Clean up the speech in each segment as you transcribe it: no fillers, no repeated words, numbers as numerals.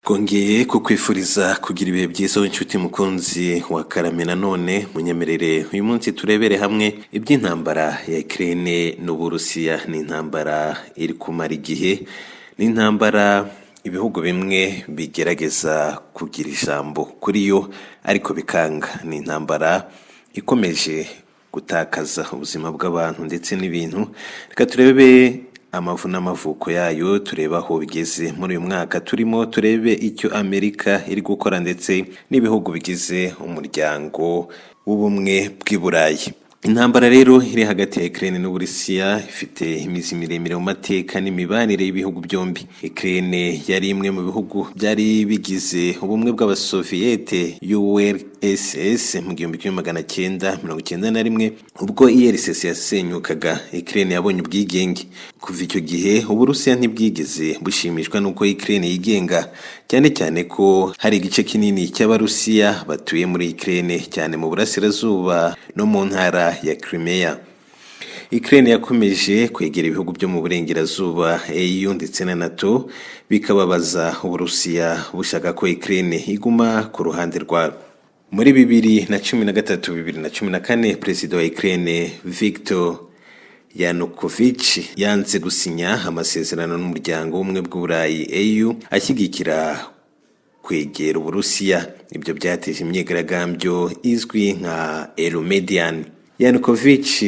Twongeye kukwifuriza kugira ibihe byiza w'inshuti mukunzi wa Karame nanone munyemerere uyu munsi turebere hamwe iby'intambara ya Ukraine n'Uburusiya. Ni intambara iri kumara igihe, ni intambara ibihugu bimwe bigerageza kugira ijambo kuri yo ariko bikanga. Ni intambara ikomeje gutakaza ubuzima bw'abantu ndetse n'ibintu. Reka turebe amavu n'amavuko yayo, turebe aho bigeze muri uyu mwaka turimo, turebe icyo Amerika iri gukora ndetse n'ibihugu bigize umuryango w'ubumwe bw'i Burayi. Intambara rero iri hagati ya Ukraine n'Uburusiya ifite imizi miremire mu mateka n'imibanire y'ibihugu byombi. Ukraine yari imwe mu bihugu byari bigize ubumwe bw'Abasoviyete URSS mu 1991 ubwo URSS yasenyukaga. Ukraine yabonye ubwigenge. Kuva icyo gihe Uburusiya ntibwigeze bushimishwa n'uko Ukraine yigenga, cyane cyane ko hari igice kinini cy'Abarusiya batuye muri Ukraine, cyane mu burasirazuba no mu ntara ya Crimea. Ukraine yakomeje kwegera ibihugu byo mu burengerazuba EU ndetse na NATO, bikababaza Uburusiya bushaka ko Ukraine iguma ku ruhande rwabo. Muri 2013-2014 Perezida wa Ukraine Viktor Yanukovych yanze gusinya amasezerano n'umuryango w'ubumwe bw'Uburayi EU ashyigikira kwegera Uburusiya. Ibyo byateje imyigaragambyo izwi nka Euromaidan. Yanukovych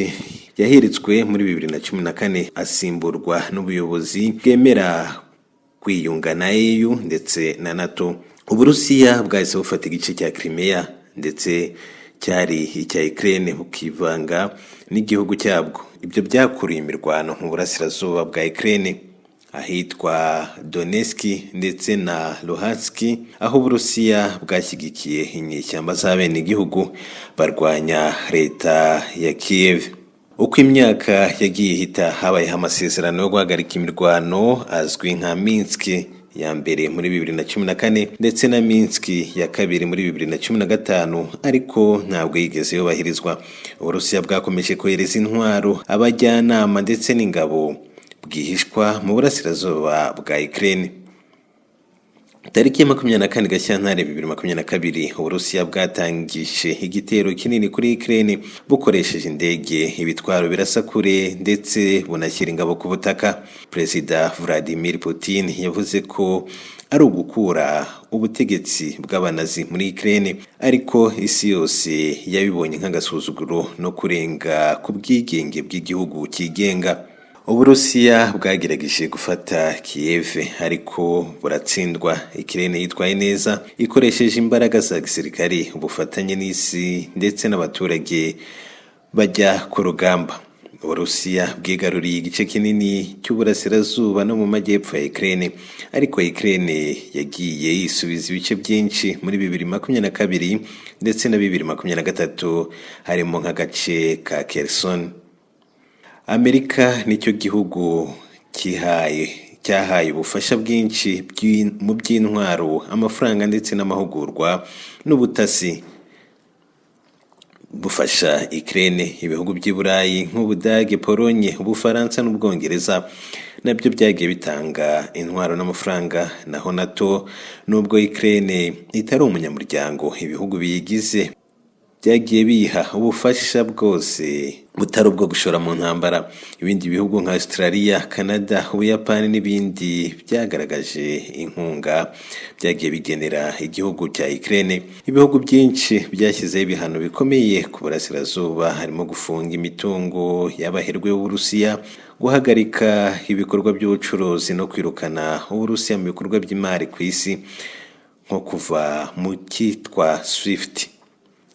yahiritswe muri 2014 asimburwa n'ubuyobozi bwemera kwiyunga na EU ndetse na NATO. Uburusiya bwahise bufata igice cya Crimea ndetse cyari icya Ukraine bukivanga n'igihugu cyabwo. Ibyo byakuruye imirwano mu burasirazuba bwa Ukraine ahitwa Donetsk ndetse na Luhansk, aho Uburusiya bwashyigikiye inyeshyamba z'abenegihugu barwanya leta ya Kiev. Uko imyaka yagiye ihita, habayeho amasezerano yo guhagarika imirwano azwi nka Minsk ya mbere muri 2014 ndetse na Minsk ya kabiri muri 2015, ariko ntabwo yigeze yubahirizwa. Uburusiya bwakomeje kohereza intwaro, abajyanama ndetse n'ingabo bwihishwa mu burasirazuba bwa Ukraine. Tariki ya 24 Gashyantare 2022 Uburusiya bwatangije igitero kinini kuri Ukraine bukoresheje indege, ibitwaro birasa kure ndetse bunashyira ingabo ku butaka. Perezida Vladimir Putin yavuze ko ari ugukura ubutegetsi bw'abanazi muri Ukraine, ariko isi yose yabibonye nk'agasuzuguro no kurenga ku bwigenge bw'igihugu kigenga. Uburusiya bwagerageje gufata Kiev ariko buratsindwa. Ukraine yitwaye neza ikoresheje imbaraga za gisirikare, ubufatanye n'isi ndetse n'abaturage bajya ku rugamba. Uburusiya bwigaruriye igice kinini cy'uburasirazuba no mu majyepfo ya Ukraine, ariko Ukraine yagiye yisubiza ibice byinshi muri 2022 ndetse na 2023, harimo nk'agace ka Kherson. Amerika nicyo gihugu cyahaye ubufasha bwinshi mu by'intwaro, amafaranga ndetse n'amahugurwa n'ubutasi bufasha Ukraine. Ibihugu by'i Burayi nk'Ubudage, Polonye, Ubufaransa n'Ubwongereza nabyo byagiye bitanga intwaro n'amafaranga. Naho NATO, nubwo Ukraine itari umunyamuryango, ibihugu biyigize byagiye biha ubufasha bwose butari ubwo gushora mu ntambara. Ibindi bihugu nka Australia, Canada, Ubuyapani n'ibindi byagaragaje inkunga byagiye bigenera igihugu cya Ukraine. Ibihugu byinshi byashyizeho ibihano bikomeye ku burasirazuba, harimo gufunga imitungo y'abaherwe b'Uburusiya, guhagarika ibikorwa by'ubucuruzi no kwirukana Uburusiya mu bikorwa by'imari ku isi, nko kuva mu cyitwa SWIFT.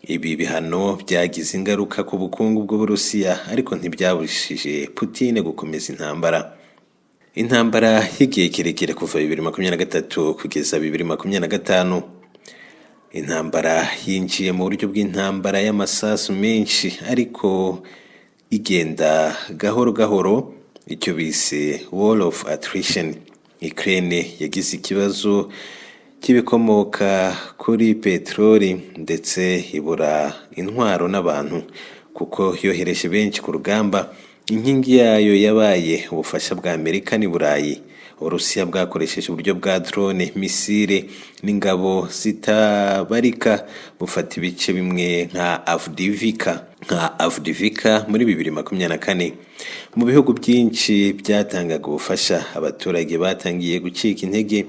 Ibi bihano byagize ingaruka ku bukungu bw'Uburusiya, ariko ntibyabushije Putin gukomeza intambara. Intambara y'igihe kirekire kuva 2023 kugeza 2025. Intambara yinjiye mu buryo bw'intambara y'amasasu menshi, ariko igenda gahoro gahoro, icyo bise War of Attrition. Ukraine yagize ikibazo kibikomoka kuri peteroli ndetse ibura intwaro n'abantu, kuko yohereje benshi ku rugamba. Inkingi yayo yabaye ubufasha bwa Amerika n'i Burayi. Uburusiya bwakoresheje uburyo bwa drone, misile n'ingabo zitabarika bufata ibice bimwe nka Avdiivka muri 2024. Mu bihugu byinshi byatangaga ubufasha, abaturage batangiye gucika intege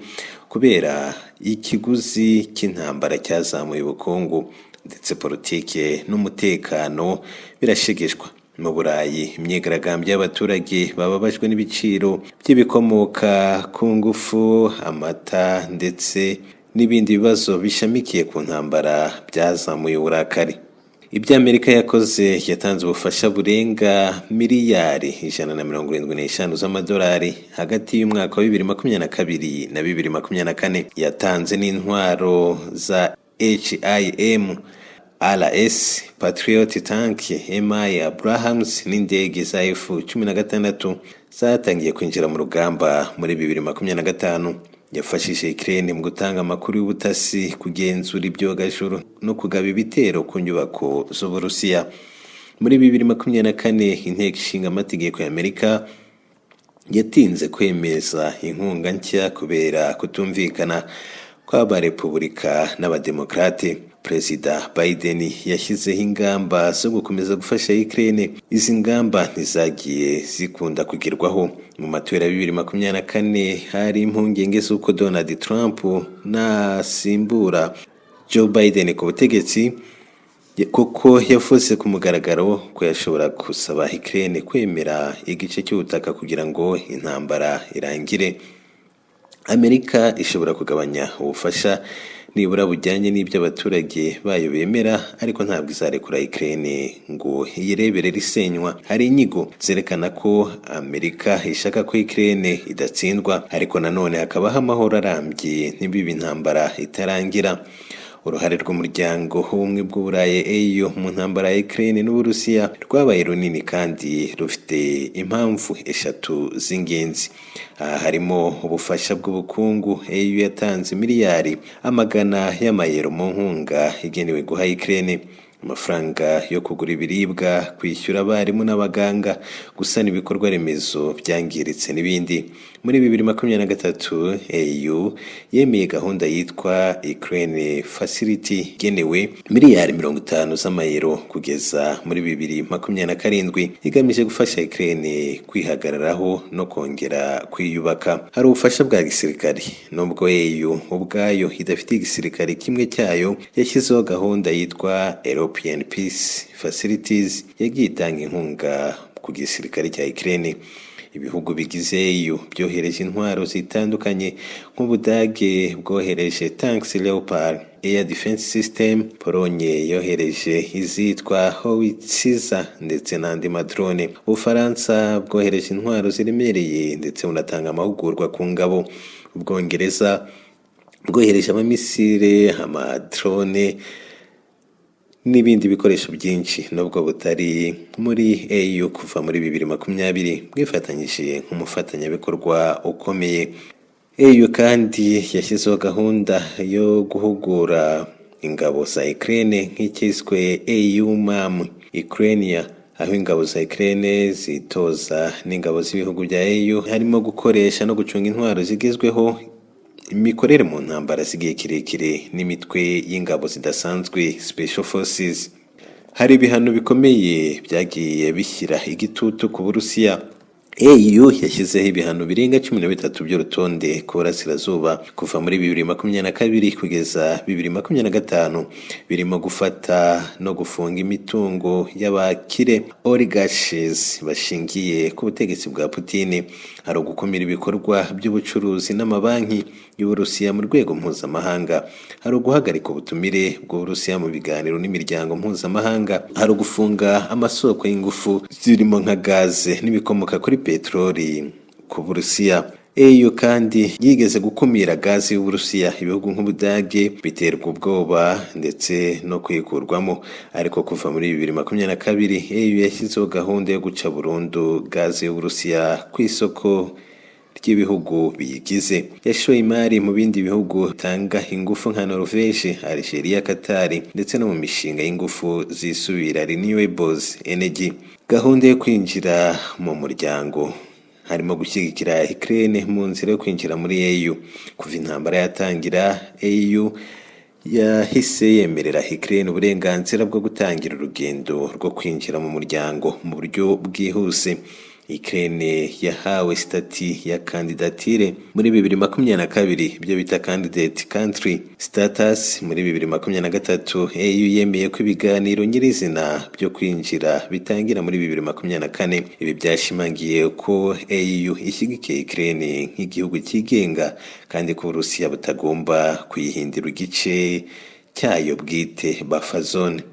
kubera ikiguzi cy'intambara cyazamuye ubukungu, ndetse politike n'umutekano birashegeshwa. Mu Burayi, imyigaragambyo y'abaturage bababajwe n'ibiciro by'ibikomoka ku ngufu, amata ndetse n'ibindi bibazo bishamikiye ku ntambara byazamuye uburakari. Ibyo Amerika yakoze, yatanze ubufasha burenga miliyari 175 z'amadolari hagati y'umwaka wa 2022 na 2024. Yatanze n'intwaro za HIMARS, Patriot Tank, MI Abrams n'indege za F-16 zatangiye kwinjira mu rugamba muri 2025. Yafashije Ukraine mu gutanga amakuru y'ubutasi, kugenzura ibyogajuru no kugaba ibitero ku nyubako z'Uburusiya. Muri 2024, inteko ishinga amategeko ya Amerika yatinze kwemeza inkunga nshya kubera kutumvikana kw'abarepubulika n'abademokrate. Perezida Biden yashyizeho ingamba zo gukomeza gufasha Ukraine. Izi ngamba ntizagiye zikunda kugerwaho. Mu matora ya 2024 hari impungenge z'uko Donald Trump nasimbura Joe Biden ku butegetsi, kuko yavuze ku mugaragaro ko yashobora gusaba Ukraine kwemera igice cy'ubutaka kugira ngo intambara irangire. Amerika ishobora kugabanya ubufasha nibura bujyanye n'ibyo abaturage bayo bemera, ariko ntabwo izarekura Ukraine ngo iyirebere risenywa. Hari inyigo zerekana ko Amerika ishaka ko Ukraine idatsindwa, ariko nanone hakabaho amahoro arambye ntibibe intambara itarangira. Uruhare rw'umuryango w'ubumwe bw'Uburayi EU mu ntambara ya Ukraine n'Uburusiya rwabaye runini kandi rufite impamvu eshatu z'ingenzi. Harimo ubufasha bw'ubukungu. EU yatanze miliyari amagana y'amayero mu nkunga igenewe guha Ukraine, amafaranga yo kugura ibiribwa, kwishyura abarimu n'abaganga, gusana ibikorwa remezo byangiritse n'ibindi. Muri 2023, EU yemeye gahunda yitwa Ukraine Facility igenewe miliyari 50 z'amayero kugeza muri 2027, igamije gufasha Ukraine kwihagararaho no kongera kwiyubaka. Hari ubufasha bwa gisirikare. Nubwo EU ubwayo idafite igisirikare kimwe cyayo, yashyizeho gahunda yitwa European Peace Facilities yagiye itanga inkunga ku gisirikare cya Ukraine. Ibihugu bigize EU byohereje intwaro zitandukanye, nk'Ubudage bwohereje tanks Leopard Air Defense System, Polonye yohereje izitwa Howitzer ndetse n'andi madrone. Ubufaransa bwohereje intwaro ziremereye ndetse bunatanga amahugurwa ku ngabo. Ubwongereza bwohereje amamisire, amadrone n'ibindi bikoresho byinshi. Nubwo butari muri EU kuva muri 2020, bwifatanyije nk'umufatanyabikorwa ukomeye. EU kandi yashyizeho gahunda yo guhugura ingabo za Ukraine nk'ikiswe EUMAM Ukraine, aho ingabo za Ukraine zitoza n'ingabo z'ibihugu bya EU, harimo gukoresha no gucunga intwaro zigezweho, imikorere mu ntambara z'igihe kirekire n'imitwe y'ingabo zidasanzwe Special Forces. Hari ibihano bikomeye byagiye bishyira igitutu ku Burusiya. EU yashyizeho ibihano birenga 13 by'urutonde ku burasirazuba kuva muri 2022 kugeza 2025, birimo gufata no gufunga imitungo y'abakire oligarchs bashingiye ku butegetsi bwa Putin. Hari gukumira ibikorwa by'ubucuruzi n'amabanki y'Uburusiya mu rwego mpuzamahanga. Hari guhagarika ubutumire bw'Uburusiya mu biganiro n'imiryango mpuzamahanga. Hari gufunga amasoko y'ingufu zirimo nka gaze n'ibikomoka kuri petroli ku Burusiya. EU kandi yigeze gukumira gazi y'Uburusiya. Ibihugu nk'Ubudage biterwa ubwoba ndetse no kwikurwamo, ariko kuva muri 2022 EU yashyizeho gahunda yo guca burundu gazi y'Uburusiya ku isoko ry'ibihugu biyigize. Yashoye imari mu bindi bihugu tanga ingufu nka Norvège, Algeria, Qatar ndetse no mu mishinga y'ingufu zisubira renewables energy. Gahunda yo kwinjira mu muryango harimo gushyigikira Ukraine mu nzira yo kwinjira muri EU. Kuva intambara yatangira, EU yahise yemerera Ukraine uburenganzira bwo gutangira urugendo rwo kwinjira mu muryango mu buryo bwihuse. Ukraine yahawe stati ya kandidatire muri 2022, ibyo bita candidate country status. Muri 2023 EU yemeye ko ibiganiro nyirizina byo kwinjira bitangira muri 2024. Ibi byashimangiye ko EU ishyigikiye Ukraine nk'igihugu cyigenga kandi ko Uburusiya butagomba kuyihindira igice cyayo bwite buffer zone.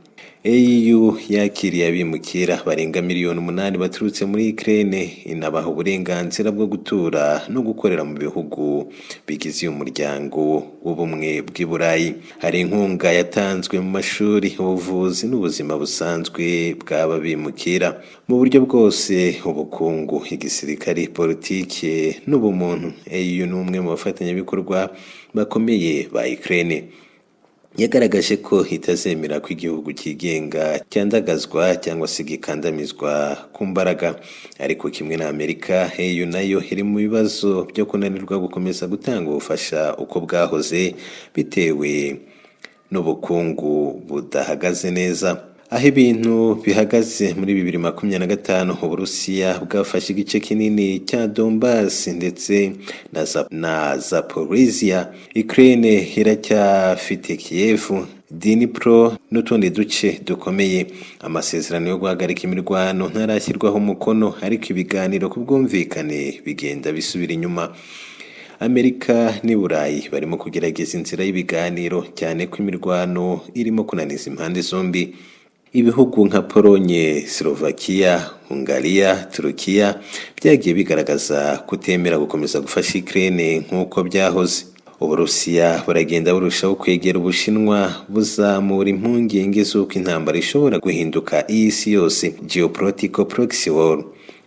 EU yakiriye abimukira barenga 8 miliyoni baturutse muri Ukraine, inabaha uburenganzira bwo gutura no gukorera mu bihugu bigize umuryango w'ubumwe bw'i Burayi. Hari inkunga yatanzwe mu mashuri, ubuvuzi n'ubuzima busanzwe bw'aba bimukira mu buryo bwose: ubukungu, igisirikare, politike n'ubumuntu. EU ni umwe mu bafatanyabikorwa bakomeye ba Ukraine. Yagaragaje ko itazemera ko igihugu cyigenga cyandagazwa cyangwa se gikandamizwa ku mbaraga. Ariko kimwe na Amerika, EU nayo iri mu bibazo byo kunanirwa gukomeza gutanga ubufasha uko bwahoze bitewe n'ubukungu budahagaze neza. Aho ibintu bihagaze muri 2025, Uburusiya bwafashe igice kinini cya Donbass ndetse na Zaporizhia. Ukraine iracyafite Kiev, Dnipro n'utundi duce dukomeye. Amasezerano yo guhagarika imirwano ntarashyirwaho umukono, ariko ibiganiro ku bwumvikane bigenda bisubira inyuma. Amerika n'i Burayi barimo kugerageza inzira y'ibiganiro, cyane ko imirwano irimo kunaniza impande zombi. Ibihugu nka Polonye, Slovakia, Hungariya, Turukiya byagiye bigaragaza kutemera gukomeza gufasha Ukraine nk'uko byahoze. Uburusiya buragenda burushaho kwegera Ubushinwa, buzamura impungenge z'uko intambara ishobora guhinduka iy'isi yose, geopolitical proxy war.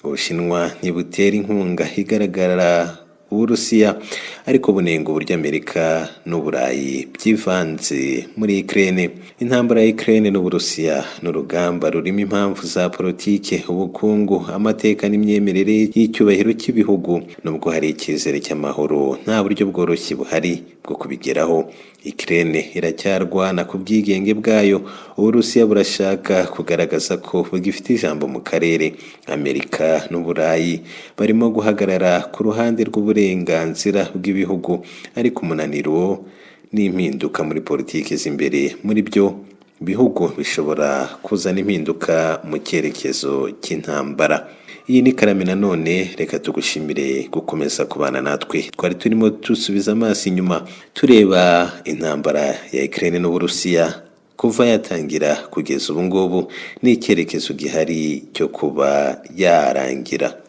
Ubushinwa ntibutera inkunga igaragara Uburusiya, ariko bunenga uburyo Amerika n'Uburayi byivanze muri Ukraine. Intambara ya Ukraine n'Uburusiya n'urugamba rurimo impamvu za politike, ubukungu, amateka n'imyemerere y'icyubahiro cy'ibihugu. Nubwo hari icyizere cy'amahoro, nta buryo bworoshye buhari bwo kubigeraho. Ukraine iracyarwana ku bwigenge bwayo. Uburusiya burashaka kugaragaza ko bugifite ijambo mu karere. Amerika n'Uburayi barimo guhagarara ku ruhande rw'uburenganzira bw'ibihugu, ariko umunaniro n'impinduka muri politiki z'imbere muri byo bihugu bishobora kuzana impinduka mu cyerekezo cy'intambara. Iyi ni Karame nanone, reka tugushimire gukomeza kubana natwe. Twari turimo dusubiza amaso inyuma tureba intambara ya Ukraine n'Uburusiya kuva yatangira kugeza ubu ngubu n'icyerekezo gihari cyo kuba yarangira.